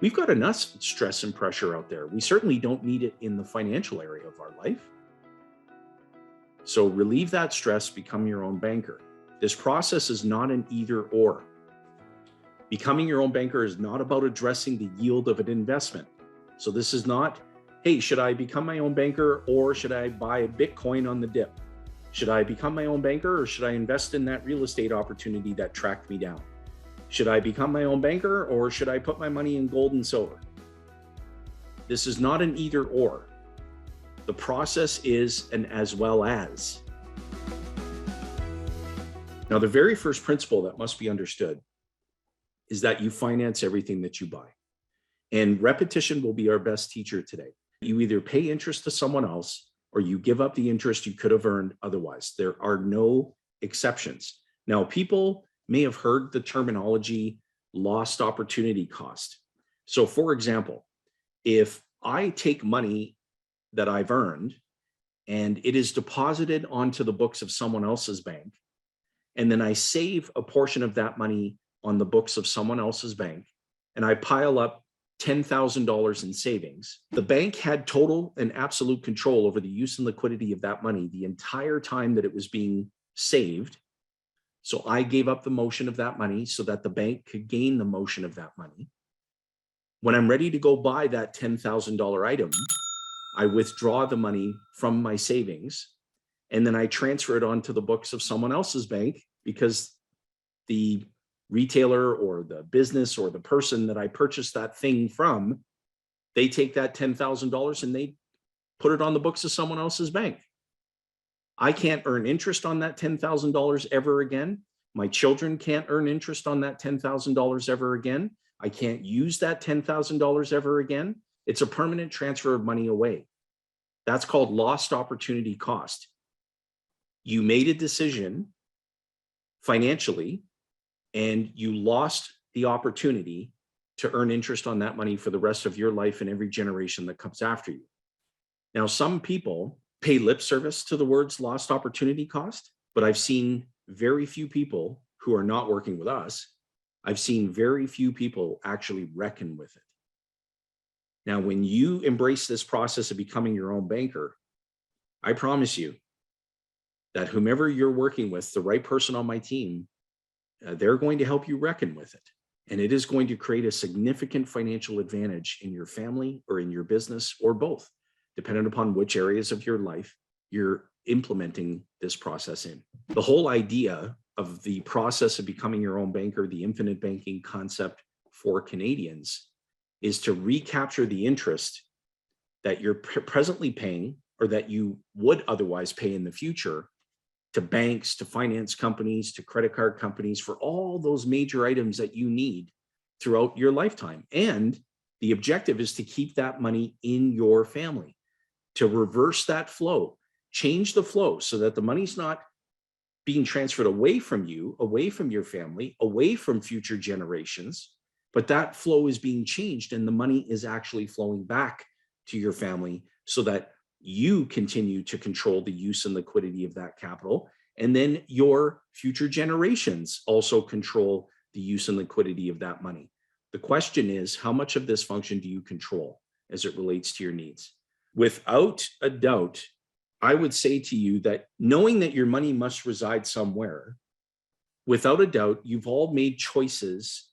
We've got enough stress and pressure out there. We certainly don't need it in the financial area of our life. So relieve that stress, become your own banker. This process is not an either or. Becoming your own banker is not about addressing the yield of an investment. So this is not, hey, should I become my own banker or should I buy a Bitcoin on the dip? Should I become my own banker or should I invest in that real estate opportunity that tracked me down? Should I become my own banker or should I put my money in gold and silver? This is not an either or. The process is an as well as. Now, the very first principle that must be understood is that you finance everything that you buy. And repetition will be our best teacher today. You either pay interest to someone else or you give up the interest you could have earned otherwise. There are no exceptions. Now, people may have heard the terminology lost opportunity cost. So for example, if I take money that I've earned and it is deposited onto the books of someone else's bank, and then I save a portion of that money on the books of someone else's bank, and I pile up $10,000 in savings, the bank had total and absolute control over the use and liquidity of that money the entire time that it was being saved. So I gave up the motion of that money so that the bank could gain the motion of that money. When I'm ready to go buy that $10,000 item, I withdraw the money from my savings and then I transfer it onto the books of someone else's bank because the retailer or the business or the person that I purchased that thing from, they take that $10,000 and they put it on the books of someone else's bank. I can't earn interest on that $10,000 ever again. My children can't earn interest on that $10,000 ever again. I can't use that $10,000 ever again. It's a permanent transfer of money away. That's called lost opportunity cost. You made a decision financially and you lost the opportunity to earn interest on that money for the rest of your life and every generation that comes after you. Now, some people pay lip service to the words lost opportunity cost, but I've seen very few people who are not working with us. I've seen very few people actually reckon with it. Now, when you embrace this process of becoming your own banker, I promise you that whomever you're working with, the right person on my team, they're going to help you reckon with it. And it is going to create a significant financial advantage in your family or in your business or both, depending upon which areas of your life you're implementing this process in. The whole idea of the process of becoming your own banker, the infinite banking concept for Canadians, is to recapture the interest that you're presently paying or that you would otherwise pay in the future to banks, to finance companies, to credit card companies for all those major items that you need throughout your lifetime. And the objective is to keep that money in your family, to reverse that flow, change the flow so that the money's not being transferred away from you, away from your family, away from future generations, but that flow is being changed and the money is actually flowing back to your family so that you continue to control the use and liquidity of that capital. And then your future generations also control the use and liquidity of that money. The question is, how much of this function do you control as it relates to your needs? Without a doubt, I would say to you that knowing that your money must reside somewhere, without a doubt, you've all made choices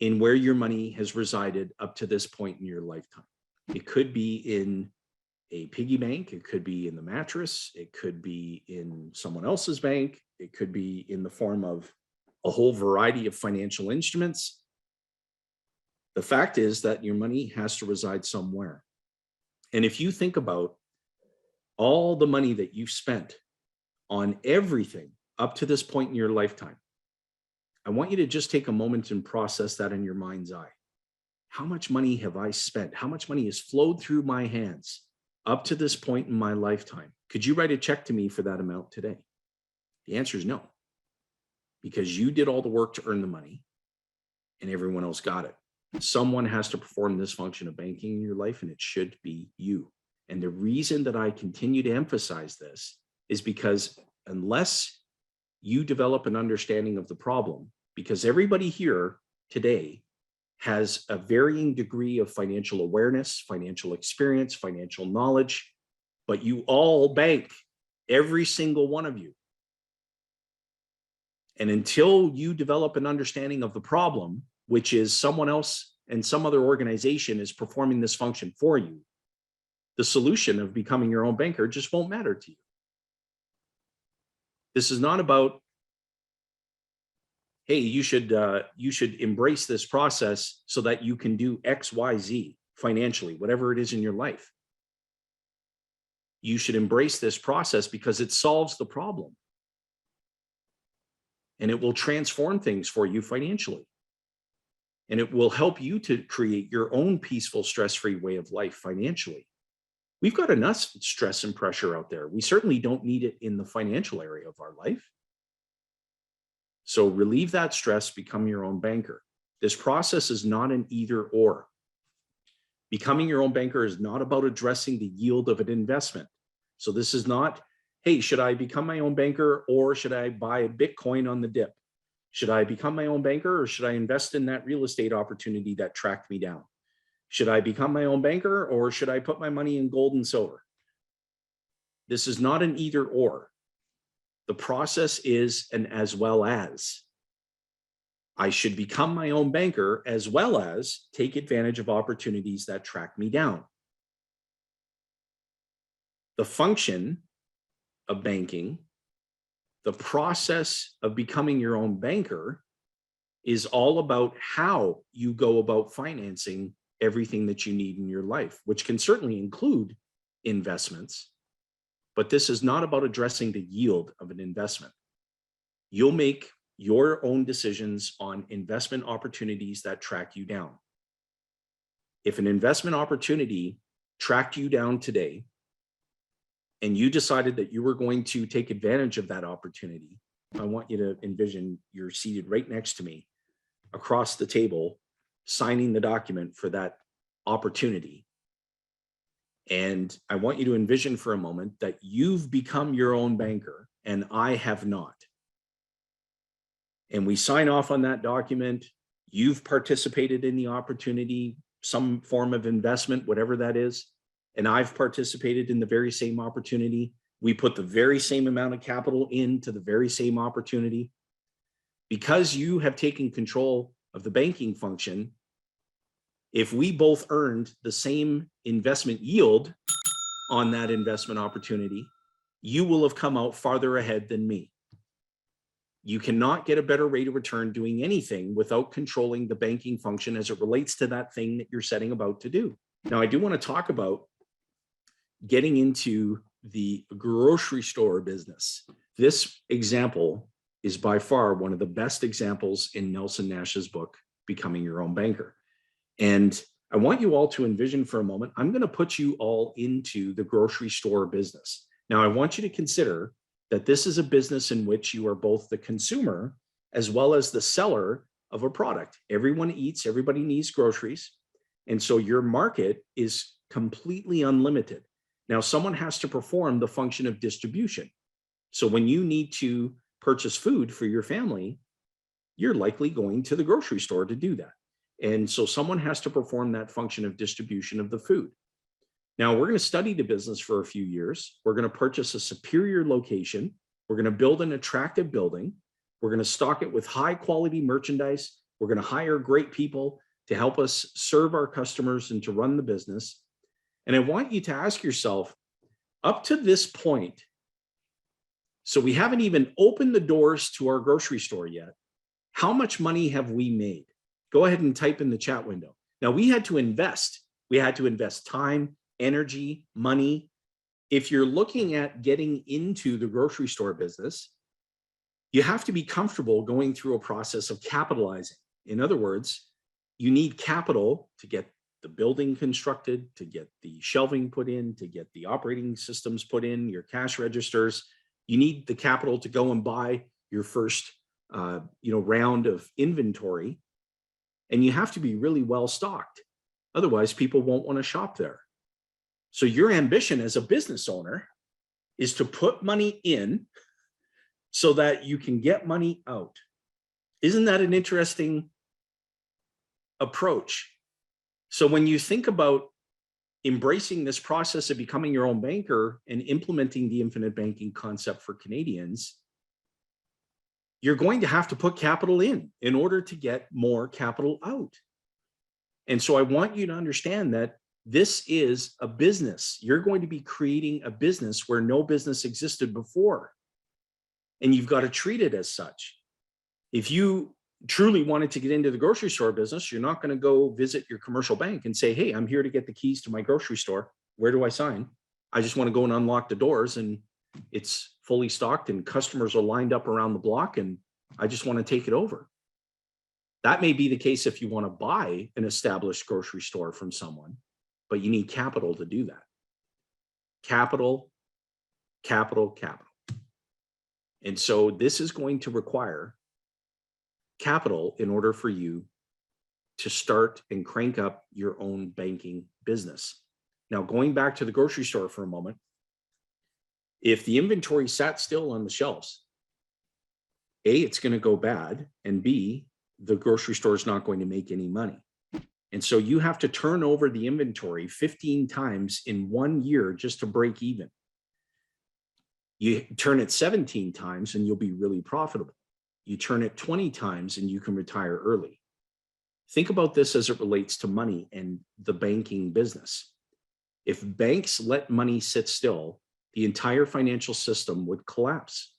in where your money has resided up to this point in your lifetime. It could be in a piggy bank, it could be in the mattress, it could be in someone else's bank, it could be in the form of a whole variety of financial instruments. The fact is that your money has to reside somewhere. And if you think about all the money that you've spent on everything up to this point in your lifetime, I want you to just take a moment and process that in your mind's eye. How much money have I spent? How much money has flowed through my hands up to this point in my lifetime? Could you write a check to me for that amount today? The answer is no, because you did all the work to earn the money and everyone else got it. Someone has to perform this function of banking in your life, and it should be you. And the reason that I continue to emphasize this is because unless you develop an understanding of the problem, because everybody here today has a varying degree of financial awareness, financial experience, financial knowledge, but you all bank, every single one of you. And until you develop an understanding of the problem, which is someone else and some other organization is performing this function for you, the solution of becoming your own banker just won't matter to you. This is not about, hey, you should embrace this process so that you can do X, Y, Z financially, whatever it is in your life. You should embrace this process because it solves the problem. And it will transform things for you financially. And it will help you to create your own peaceful, stress-free way of life financially. We've got enough stress and pressure out there. We certainly don't need it in the financial area of our life. So relieve that stress, become your own banker. This process is not an either or. Becoming your own banker is not about addressing the yield of an investment. So this is not, hey, should I become my own banker or should I buy Bitcoin on the dip? Should I become my own banker or should I invest in that real estate opportunity that tracked me down? Should I become my own banker or should I put my money in gold and silver? This is not an either or. The process is an as well as. I should become my own banker as well as take advantage of opportunities that track me down. The function of banking, the process of becoming your own banker is all about how you go about financing everything that you need in your life, which can certainly include investments, but this is not about addressing the yield of an investment. You'll make your own decisions on investment opportunities that track you down. If an investment opportunity tracked you down today, and you decided that you were going to take advantage of that opportunity, I want you to envision you're seated right next to me across the table, signing the document for that opportunity. And I want you to envision for a moment that you've become your own banker and I have not. And we sign off on that document. You've participated in the opportunity, some form of investment, whatever that is. And I've participated in the very same opportunity. We put the very same amount of capital into the very same opportunity. Because you have taken control of the banking function, if we both earned the same investment yield on that investment opportunity, you will have come out farther ahead than me. You cannot get a better rate of return doing anything without controlling the banking function as it relates to that thing that you're setting about to do. Now, I do want to talk about getting into the grocery store business. This example is by far one of the best examples in Nelson Nash's book, Becoming Your Own Banker. And I want you all to envision for a moment, I'm going to put you all into the grocery store business. Now, I want you to consider that this is a business in which you are both the consumer as well as the seller of a product. Everyone eats, everybody needs groceries. And so your market is completely unlimited. Now, someone has to perform the function of distribution. So when you need to purchase food for your family, you're likely going to the grocery store to do that. And so someone has to perform that function of distribution of the food. Now, we're going to study the business for a few years. We're going to purchase a superior location. We're going to build an attractive building. We're going to stock it with high quality merchandise. We're going to hire great people to help us serve our customers and to run the business. And I want you to ask yourself, up to this point, so we haven't even opened the doors to our grocery store yet, how much money have we made? Go ahead and type in the chat window. Now, we had to invest. We had to invest time, energy, money. If you're looking at getting into the grocery store business, you have to be comfortable going through a process of capitalizing. In other words, you need capital to get the building constructed, to get the shelving put in, to get the operating systems put in, your cash registers. You need the capital to go and buy your first round of inventory. And you have to be really well stocked. Otherwise, people won't want to shop there. So your ambition as a business owner is to put money in so that you can get money out. Isn't that an interesting approach. So when you think about embracing this process of becoming your own banker and implementing the infinite banking concept for Canadians, you're going to have to put capital in order to get more capital out. And so I want you to understand that this is a business. You're going to be creating a business where no business existed before. And you've got to treat it as such. If you truly wanted to get into the grocery store business, you're not going to go visit your commercial bank and say, hey, I'm here to get the keys to my grocery store. Where do I sign? I just want to go and unlock the doors and it's fully stocked and customers are lined up around the block and I just want to take it over. That may be the case if you want to buy an established grocery store from someone, but you need capital to do that. Capital, capital, capital. And so this is going to require capital in order for you to start and crank up your own banking business. Now, going back to the grocery store for a moment, if the inventory sat still on the shelves, A, it's going to go bad, and B, the grocery store is not going to make any money. And so you have to turn over the inventory 15 times in 1 year just to break even. You turn it 17 times and you'll be really profitable. You turn it 20 times and you can retire early. Think about this as it relates to money and the banking business. If banks let money sit still, the entire financial system would collapse.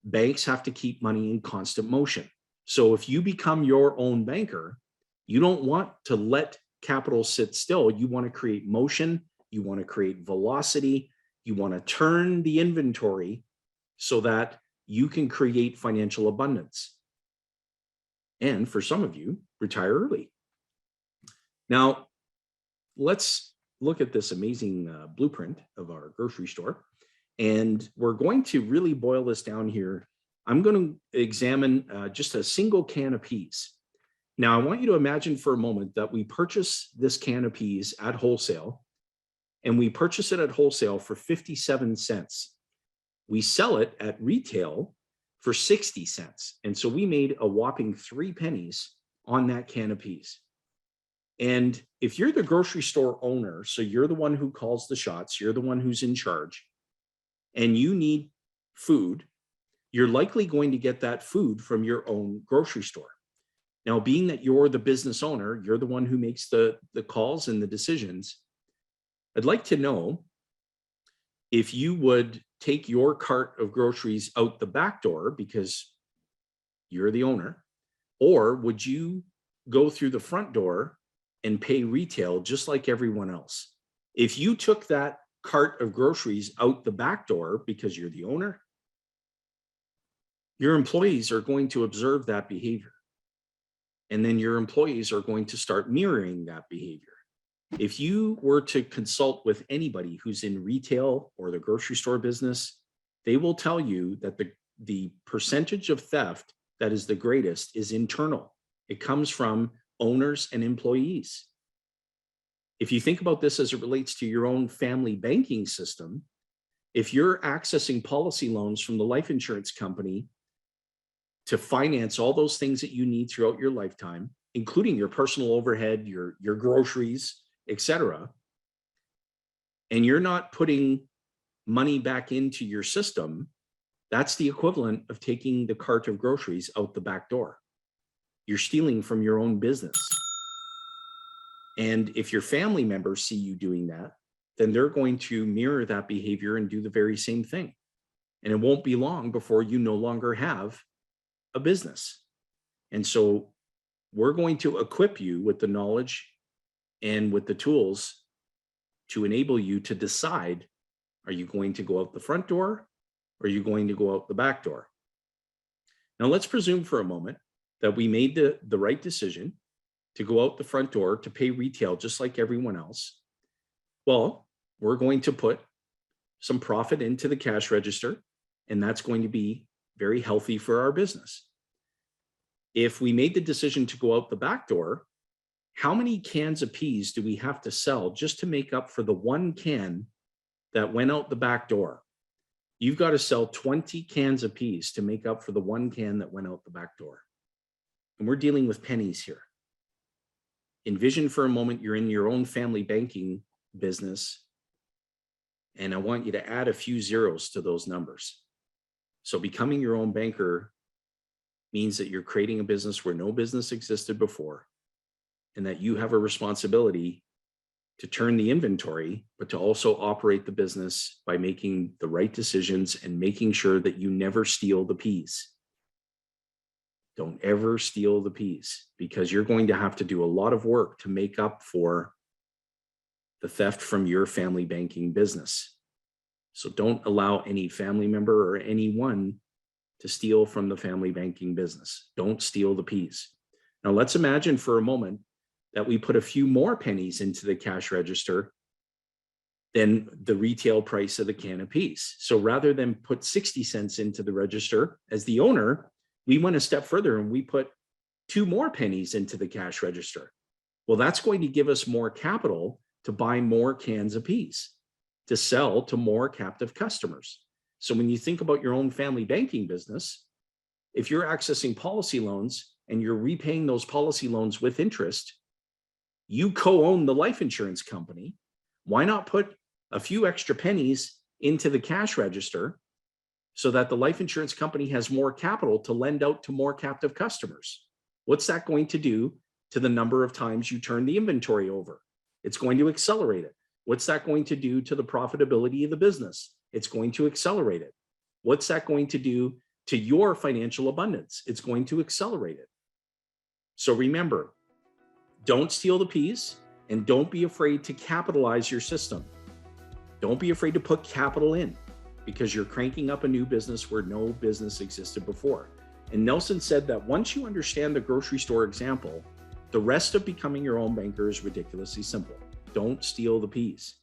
Banks have to keep money in constant motion. So if you become your own banker, you don't want to let capital sit still. You want to create motion. You want to create velocity. You want to turn the inventory so that you can create financial abundance. And for some of you, retire early. Now, let's look at this amazing blueprint of our grocery store. And we're going to really boil this down here. I'm going to examine just a single can of peas. Now, I want you to imagine for a moment that we purchase this can of peas at wholesale, and we purchase it at wholesale for 57 cents. We sell it at retail for 60 cents. And so we made a whopping 3 pennies on that can of peas. And if you're the grocery store owner, so you're the one who calls the shots, you're the one who's in charge, and you need food, you're likely going to get that food from your own grocery store. Now, being that you're the business owner, you're the one who makes the calls and the decisions, I'd like to know if you would take your cart of groceries out the back door because you're the owner, or would you go through the front door and pay retail just like everyone else? If you took that cart of groceries out the back door because you're the owner, your employees are going to observe that behavior. And then your employees are going to start mirroring that behavior. If you were to consult with anybody who's in retail or the grocery store business, they will tell you that the percentage of theft that is the greatest is internal. It comes from owners and employees. If you think about this as it relates to your own family banking system, if you're accessing policy loans from the life insurance company to finance all those things that you need throughout your lifetime, including your personal overhead, your groceries, etc., and you're not putting money back into your system, that's the equivalent of taking the cart of groceries out the back door. You're stealing from your own business. And if your family members see you doing that, then they're going to mirror that behavior and do the very same thing. And it won't be long before you no longer have a business. And so we're going to equip you with the knowledge and with the tools to enable you to decide, are you going to go out the front door or are you going to go out the back door? Now let's presume for a moment that we made the right decision to go out the front door to pay retail just like everyone else. Well, we're going to put some profit into the cash register, and that's going to be very healthy for our business. If we made the decision to go out the back door, how many cans of peas do we have to sell just to make up for the 1 can that went out the back door? You've got to sell 20 cans of peas to make up for the 1 can that went out the back door. And we're dealing with pennies here. envision for a moment you're in your own family banking business, and I want you to add a few zeros to those numbers. So becoming your own banker means that you're creating a business where no business existed before, and that you have a responsibility to turn the inventory, but to also operate the business by making the right decisions and making sure that you never steal the peas. Don't ever steal the peas, because you're going to have to do a lot of work to make up for the theft from your family banking business. So don't allow any family member or anyone to steal from the family banking business. Don't steal the peas. Now let's imagine for a moment that we put a few more pennies into the cash register than the retail price of the can of peas. So rather than put 60 cents into the register, as the owner, we went a step further and we put 2 more pennies into the cash register. Well, that's going to give us more capital to buy more cans of peas, to sell to more captive customers. So when you think about your own family banking business, if you're accessing policy loans and you're repaying those policy loans with interest, you co-own the life insurance company. Why not put a few extra pennies into the cash register so that the life insurance company has more capital to lend out to more captive customers? What's that going to do to the number of times you turn the inventory over? It's going to accelerate it. What's that going to do to the profitability of the business? It's going to accelerate it. What's that going to do to your financial abundance? It's going to accelerate it. So remember, don't steal the peas, and don't be afraid to capitalize your system. Don't be afraid to put capital in, because you're cranking up a new business where no business existed before. And Nelson said that once you understand the grocery store example, the rest of becoming your own banker is ridiculously simple. Don't steal the peas.